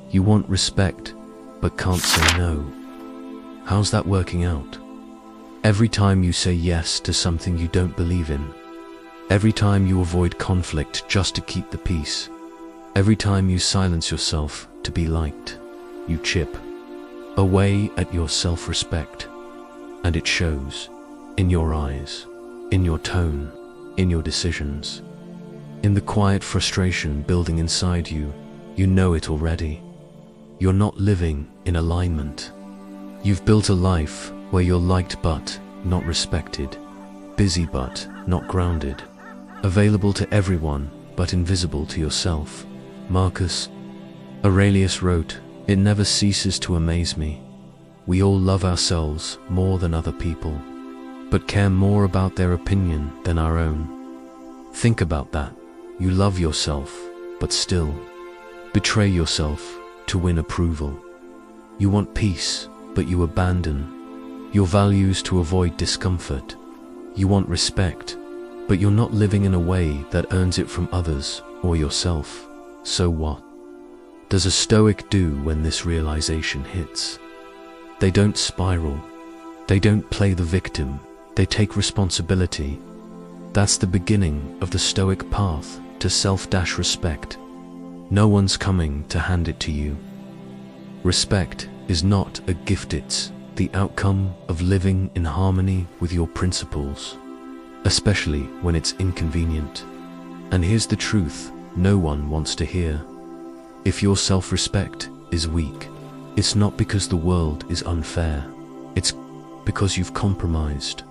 You want respect, but can't say no. How's that working out? Every time you say yes to something you don't believe in, every time you avoid conflict just to keep the peace, every time you silence yourself to be liked, you chip away at your self-respect. And it shows in your eyes, in your tone, in your decisions, in the quiet frustration building inside you. You know it already. You're not living in alignment. You've built a life where you're liked but not respected, busy but not grounded, available to everyone but invisible to yourself. Marcus Aurelius wrote, "It never ceases to amaze me. We all love ourselves more than other people, but care more about their opinion than our own." Think about that. You love yourself, but still betray yourself to win approval. You want peace, but you abandon your values to avoid discomfort. You want respect, but you're not living in a way that earns it from others or yourself. So what does a Stoic do when this realization hits? They don't spiral. They don't play the victim. They take responsibility. That's the beginning of the Stoic path to self-respect. No one's coming to hand it to you. Respect is not a gift, it's the outcome of living in harmony with your principles, especially when it's inconvenient. And here's the truth no one wants to hear. If your self-respect is weak, it's not because the world is unfair. It's because you've compromised.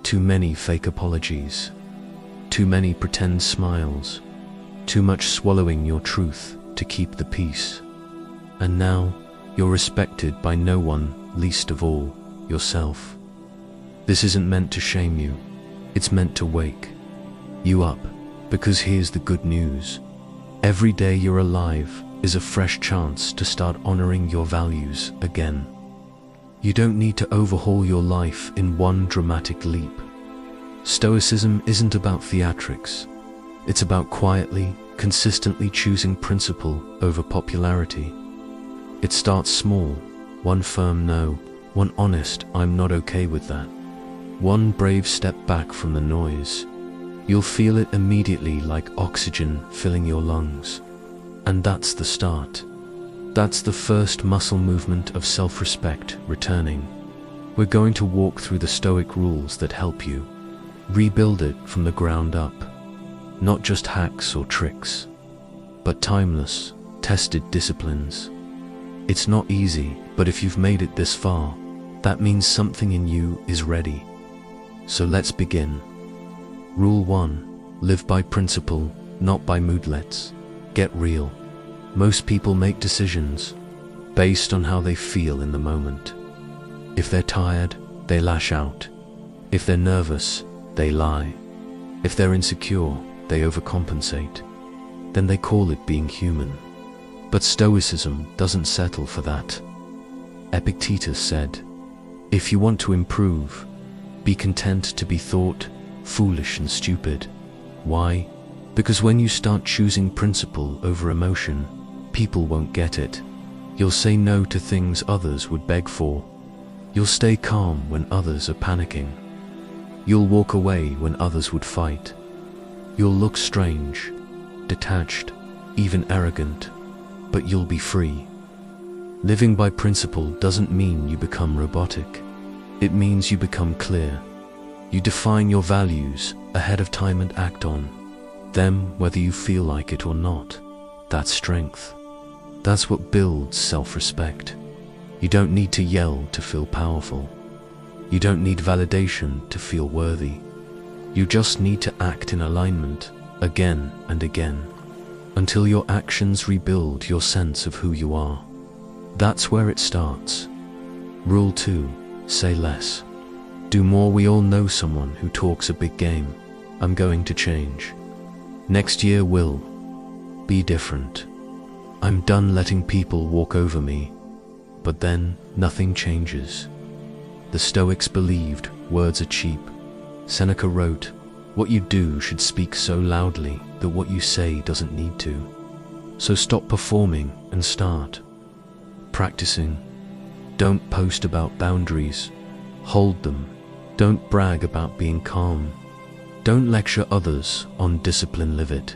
Too many fake apologies, too many pretend smiles, too much swallowing your truth to keep the peace. And now you're respected by no one, least of all yourself. This isn't meant to shame you. It's meant to wake you up, because here's the good news. Every day you're alive is a fresh chance to start honoring your values again. You don't need to overhaul your life in one dramatic leap. Stoicism isn't about theatrics. It's about quietly, consistently choosing principle over popularity. It starts small, one firm no, one honest "I'm not okay with that," one brave step back from the noise. You'll feel it immediately, like oxygen filling your lungs. And that's the start. That's the first muscle movement of self-respect returning. We're going to walk through the Stoic rules that help you rebuild it from the ground up. Not just hacks or tricks, but timeless, tested disciplines. It's not easy, but if you've made it this far, that means something in you is ready. So let's begin. Rule 1. Live by principle, not by moodlets. Get real. Most people make decisions based on how they feel in the moment. If they're tired, they lash out. If they're nervous, they lie. If they're insecure, they overcompensate. Then they call it being human. But Stoicism doesn't settle for that. Epictetus said, "If you want to improve, be content to be thought foolish and stupid." Why? Because when you start choosing principle over emotion, people won't get it. You'll say no to things others would beg for. You'll stay calm when others are panicking. You'll walk away when others would fight. You'll look strange, detached, even arrogant, but you'll be free. Living by principle doesn't mean you become robotic. It means you become clear. You define your values ahead of time and act on them whether you feel like it or not. That's strength. That's what builds self-respect. You don't need to yell to feel powerful. You don't need validation to feel worthy. You just need to act in alignment again and again, until your actions rebuild your sense of who you are. That's where it starts. Rule 2. Say less. Do more. We all know someone who talks a big game. I'm going to change. Next year will be different. I'm done letting people walk over me. But then nothing changes. The Stoics believed words are cheap. Seneca wrote, "What you do should speak so loudly that what you say doesn't need to." So stop performing and start practicing. Don't post about boundaries, hold them. Don't brag about being calm. Don't lecture others on discipline, live it.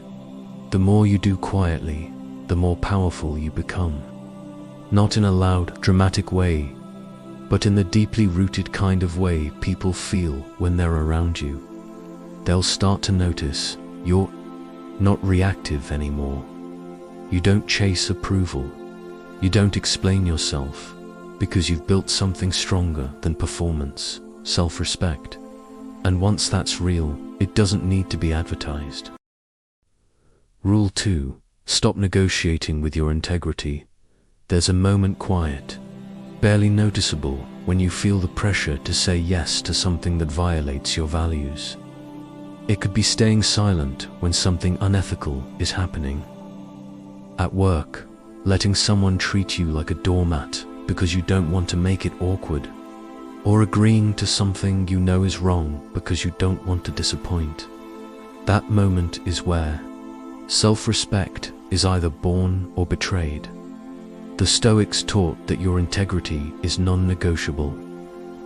The more you do quietly, the more powerful you become. Not in a loud, dramatic way, but in the deeply rooted kind of way people feel when they're around you. They'll start to notice you're not reactive anymore. You don't chase approval. You don't explain yourself, because you've built something stronger than performance, self-respect. And once that's real, it doesn't need to be advertised. Rule 2. Stop negotiating with your integrity. There's a moment quiet, barely noticeable, when you feel the pressure to say yes to something that violates your values. It could be staying silent when something unethical is happening. At work, letting someone treat you like a doormat because you don't want to make it awkward, or agreeing to something you know is wrong because you don't want to disappoint. That moment is where self-respect is either born or betrayed. The Stoics taught that your integrity is non-negotiable.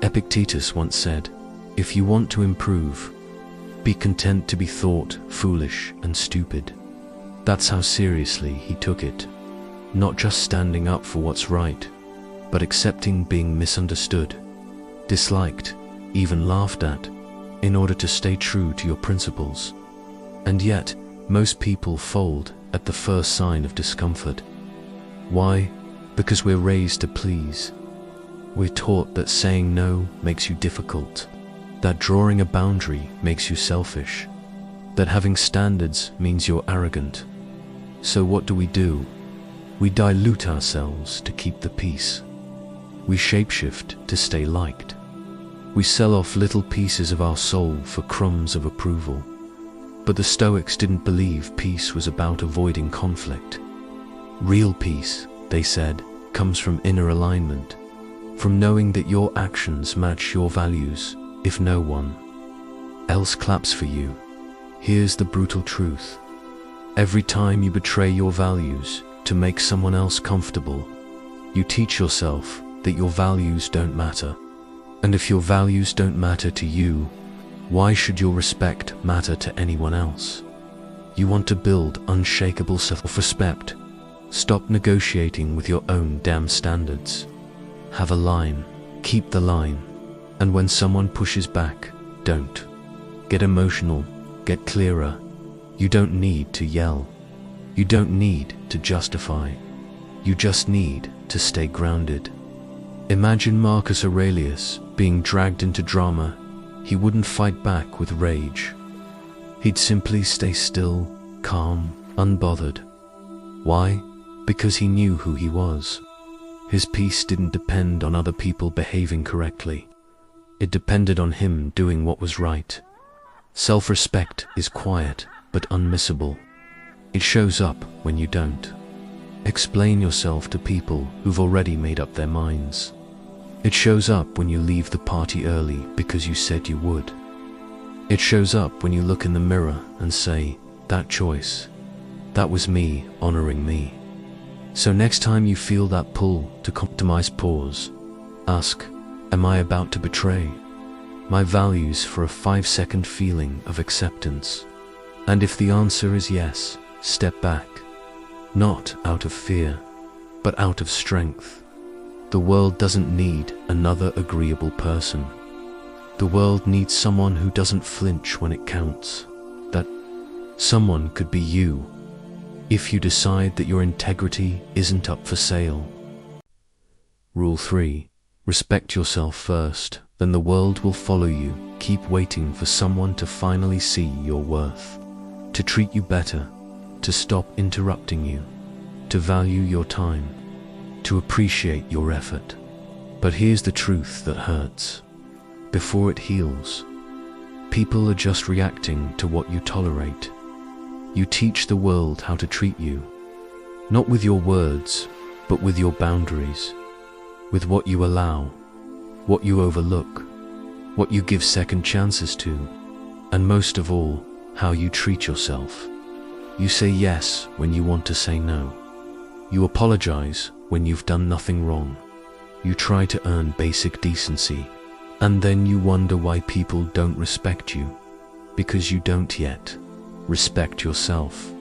Epictetus once said, "If you want to improve, be content to be thought foolish and stupid." That's how seriously he took it. Not just standing up for what's right, but accepting being misunderstood, disliked, even laughed at, in order to stay true to your principles. And yet, most people fold at the first sign of discomfort. Why? Because we're raised to please. We're taught that saying no makes you difficult, that drawing a boundary makes you selfish, that having standards means you're arrogant. So what do? We dilute ourselves to keep the peace. We shapeshift to stay liked. We sell off little pieces of our soul for crumbs of approval. But the Stoics didn't believe peace was about avoiding conflict. Real peace, they said, comes from inner alignment, from knowing that your actions match your values if no one else claps for you. Here's the brutal truth. Every time you betray your values to make someone else comfortable, you teach yourself that your values don't matter. And if your values don't matter to you, why should your respect matter to anyone else? You want to build unshakable self-respect. Stop negotiating with your own damn standards. Have a line, keep the line. And when someone pushes back, don't get emotional, get clearer. You don't need to yell. You don't need to justify. You just need to stay grounded. Imagine Marcus Aurelius being dragged into drama. He wouldn't fight back with rage. He'd simply stay still, calm, unbothered. Why? Because he knew who he was. His peace didn't depend on other people behaving correctly. It depended on him doing what was right. Self-respect is quiet but unmissable. It shows up when you don't explain yourself to people who've already made up their minds. It shows up when you leave the party early because you said you would. It shows up when you look in the mirror and say, "That choice, that was me honoring me." So next time you feel that pull to compromise, pause. Ask, am I about to betray my values for a 5-second feeling of acceptance? And if the answer is yes, step back. Not out of fear, but out of strength. The world doesn't need another agreeable person. The world needs someone who doesn't flinch when it counts. That someone could be you, if you decide that your integrity isn't up for sale. Rule 3. Respect yourself first, then the world will follow you. Keep waiting for someone to finally see your worth, to treat you better, to stop interrupting you, to value your time, to appreciate your effort. But here's the truth that hurts. Before it heals, people are just reacting to what you tolerate. You teach the world how to treat you, not with your words, but with your boundaries, with what you allow, what you overlook, what you give second chances to, and most of all, how you treat yourself. You say yes when you want to say no. You apologize when you've done nothing wrong. You try to earn basic decency, and then you wonder why people don't respect you, because you don't yet respect yourself.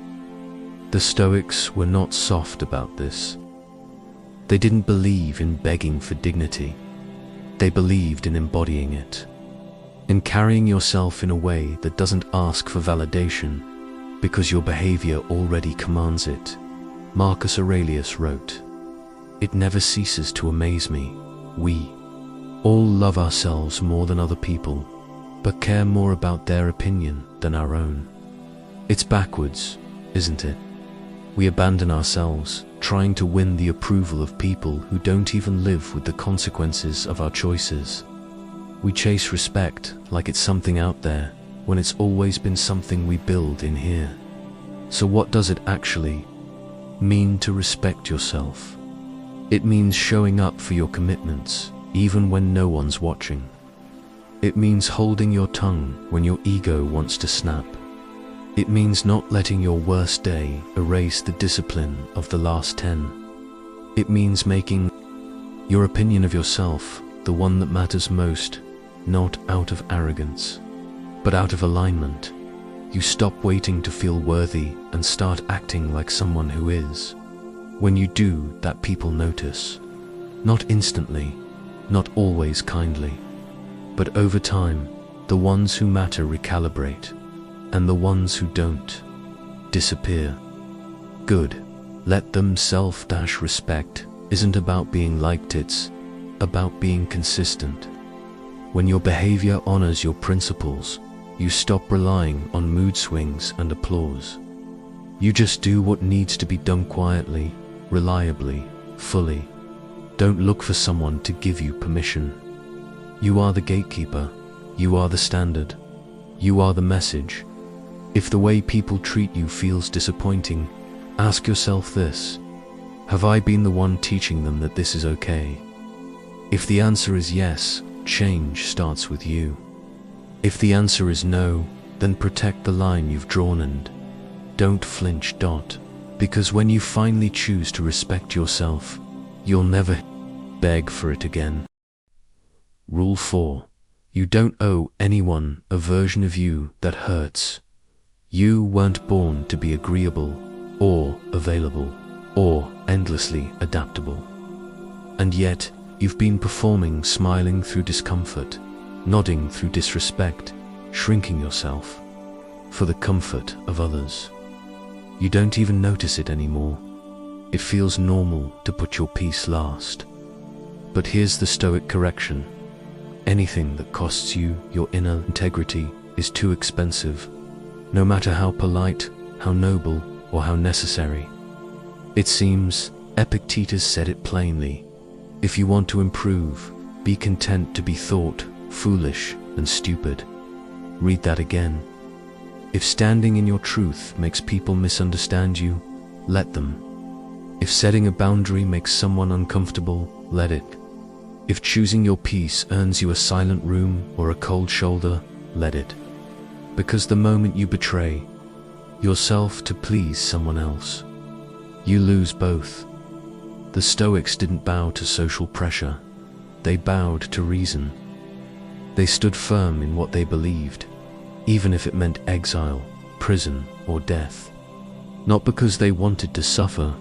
The Stoics were not soft about this. They didn't believe in begging for dignity. They believed in embodying it, in carrying yourself in a way that doesn't ask for validation, because your behavior already commands it. Marcus Aurelius wrote, "It never ceases to amaze me. We all love ourselves more than other people, but care more about their opinion than our own." It's backwards, isn't it? We abandon ourselves, trying to win the approval of people who don't even live with the consequences of our choices. We chase respect like it's something out there, when it's always been something we build in here. So what does it actually mean to respect yourself? It means showing up for your commitments, even when no one's watching. It means holding your tongue when your ego wants to snap. It means not letting your worst day erase the discipline of the last 10. It means making your opinion of yourself the one that matters most, not out of arrogance, but out of alignment. You stop waiting to feel worthy and start acting like someone who is. When you do that, people notice. Not instantly, not always kindly, but over time, the ones who matter recalibrate, and the ones who don't disappear. Good. Let them self-respect isn't about being liked, it's about being consistent. When your behavior honors your principles, you stop relying on mood swings and applause. You just do what needs to be done quietly, reliably, fully. Don't look for someone to give you permission. You are the gatekeeper. You are the standard. You are the message. If the way people treat you feels disappointing, ask yourself this: have I been the one teaching them that this is okay? If the answer is yes, change starts with you. If the answer is no, then protect the line you've drawn and don't flinch. Because when you finally choose to respect yourself, you'll never beg for it again. Rule 4. You don't owe anyone a version of you that hurts. You weren't born to be agreeable, or available, or endlessly adaptable. And yet, you've been performing, smiling through discomfort, nodding through disrespect, shrinking yourself for the comfort of others. You don't even notice it anymore. It feels normal to put your peace last. But here's the Stoic correction: anything that costs you your inner integrity is too expensive, no matter how polite, how noble, or how necessary. It seems Epictetus said it plainly: if you want to improve, be content to be thought foolish and stupid. Read that again. If standing in your truth makes people misunderstand you, let them. If setting a boundary makes someone uncomfortable, let it. If choosing your peace earns you a silent room or a cold shoulder, let it. Because the moment you betray yourself to please someone else, you lose both. The Stoics didn't bow to social pressure. They bowed to reason. They stood firm in what they believed, even if it meant exile, prison, or death. Not because they wanted to suffer,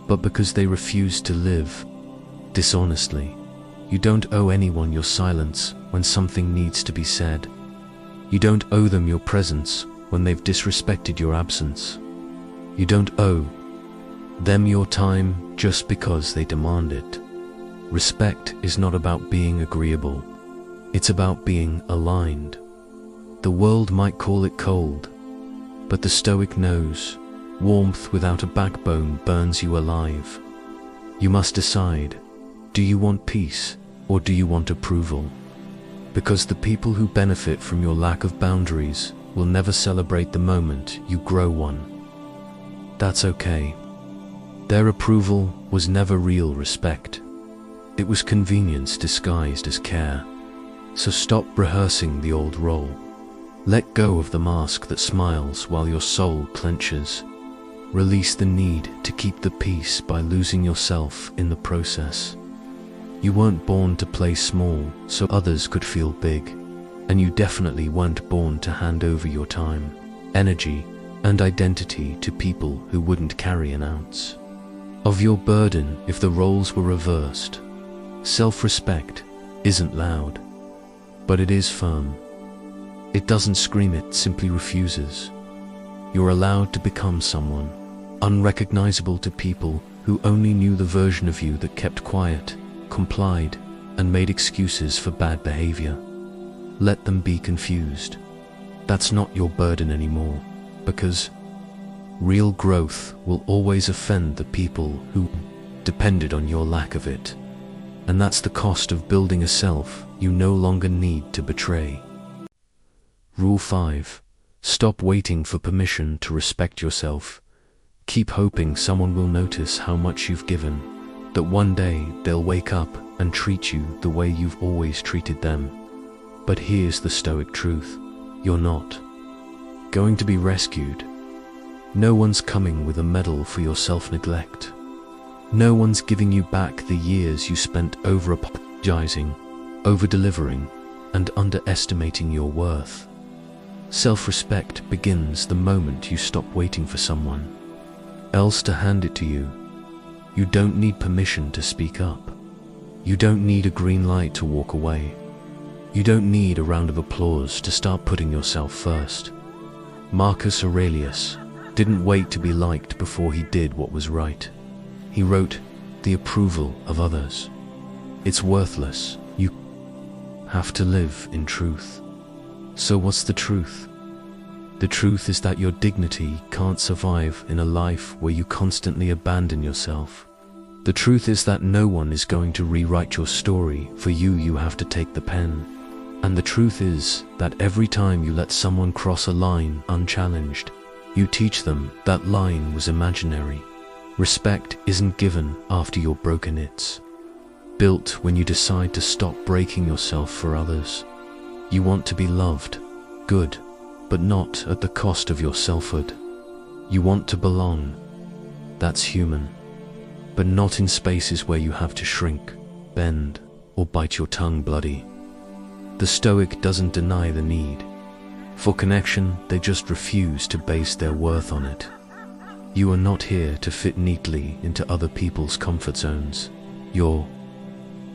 but because they refused to live dishonestly. You don't owe anyone your silence when something needs to be said. You don't owe them your presence when they've disrespected your absence. You don't owe them your time just because they demand it. Respect is not about being agreeable. It's about being aligned. The world might call it cold, but the Stoic knows warmth without a backbone burns you alive. You must decide, do you want peace or do you want approval? Because the people who benefit from your lack of boundaries will never celebrate the moment you grow one. That's okay. Their approval was never real respect. It was convenience disguised as care. So stop rehearsing the old role. Let go of the mask that smiles while your soul clenches. Release the need to keep the peace by losing yourself in the process. You weren't born to play small so others could feel big, and you definitely weren't born to hand over your time, energy, and identity to people who wouldn't carry an ounce of your burden if the roles were reversed. Self-respect isn't loud, but it is firm. It doesn't scream, it simply refuses. You're allowed to become someone unrecognizable to people who only knew the version of you that kept quiet, complied, and made excuses for bad behavior. Let them be confused. That's not your burden anymore, because real growth will always offend the people who depended on your lack of it. And that's the cost of building a self you no longer need to betray. Rule 5. Stop waiting for permission to respect yourself. Keep hoping someone will notice how much you've given, that one day they'll wake up and treat you the way you've always treated them. But here's the Stoic truth: you're not going to be rescued. No one's coming with a medal for your self-neglect. No one's giving you back the years you spent over-apologizing, over-delivering, and underestimating your worth. Self-respect begins the moment you stop waiting for someone else to hand it to you. You don't need permission to speak up. You don't need a green light to walk away. You don't need a round of applause to start putting yourself first. Marcus Aurelius didn't wait to be liked before he did what was right. He wrote, "The approval of others, it's worthless. You have to live in truth." So what's the truth? The truth is that your dignity can't survive in a life where you constantly abandon yourself. The truth is that no one is going to rewrite your story for you. You have to take the pen. And the truth is that every time you let someone cross a line unchallenged, you teach them that line was imaginary. Respect isn't given after you're broken, it's built when you decide to stop breaking yourself for others. You want to be loved, good, but not at the cost of your selfhood. You want to belong. That's human, but not in spaces where you have to shrink, bend, or bite your tongue bloody. The Stoic doesn't deny the need for connection, they just refuse to base their worth on it. You are not here to fit neatly into other people's comfort zones. You're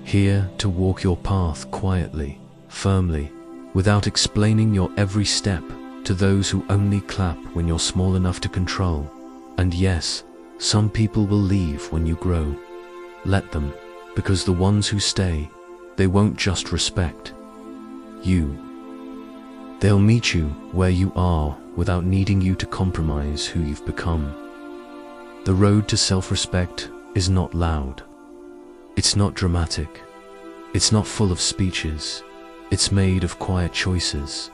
here to walk your path quietly, firmly, without explaining your every step to those who only clap when you're small enough to control. And yes, some people will leave when you grow. Let them, because the ones who stay, they won't just respect you. They'll meet you where you are without needing you to compromise who you've become. The road to self-respect is not loud. It's not dramatic. It's not full of speeches. It's made of quiet choices,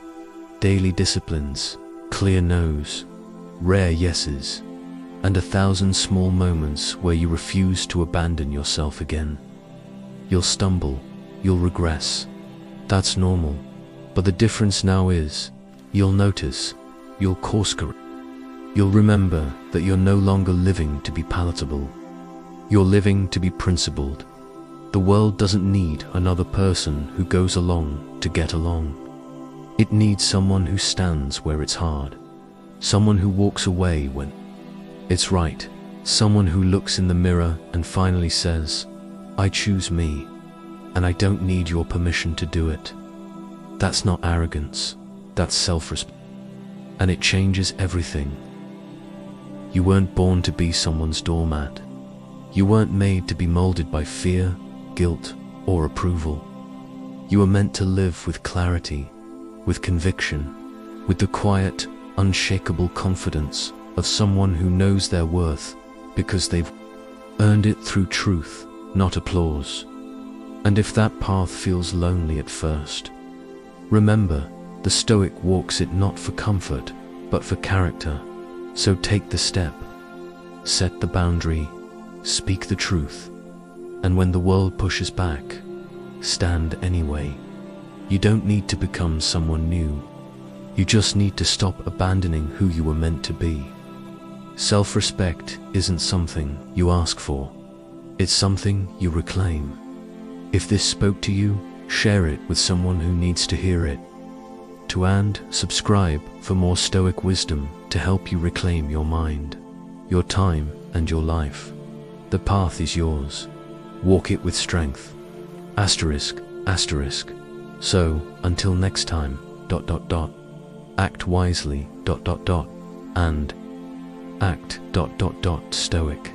daily disciplines, clear no's, rare yeses, and 1,000 small moments where you refuse to abandon yourself again. You'll stumble, you'll regress. That's normal. But the difference now is, you'll notice, you'll course correct. You'll remember that you're no longer living to be palatable. You're living to be principled. The world doesn't need another person who goes along to get along. It needs someone who stands where it's hard. Someone who walks away when it's right. Someone who looks in the mirror and finally says, "I choose me, and I don't need your permission to do it." That's not arrogance, that's self-respect. And it changes everything. You weren't born to be someone's doormat. You weren't made to be molded by fear, guilt, or approval. You were meant to live with clarity, with conviction, with the quiet, unshakable confidence of someone who knows their worth because they've earned it through truth, not applause. And if that path feels lonely at first, remember, the Stoic walks it not for comfort, but for character. So take the step, set the boundary, speak the truth, and when the world pushes back, stand anyway. You don't need to become someone new. You just need to stop abandoning who you were meant to be. Self-respect isn't something you ask for. It's something you reclaim. If this spoke to you, share it with someone who needs to hear it. And subscribe for more Stoic wisdom to help you reclaim your mind, your time, and your life. The path is yours. Walk it with strength. Asterisk, asterisk. So, until next time, act wisely, and act, Stoic.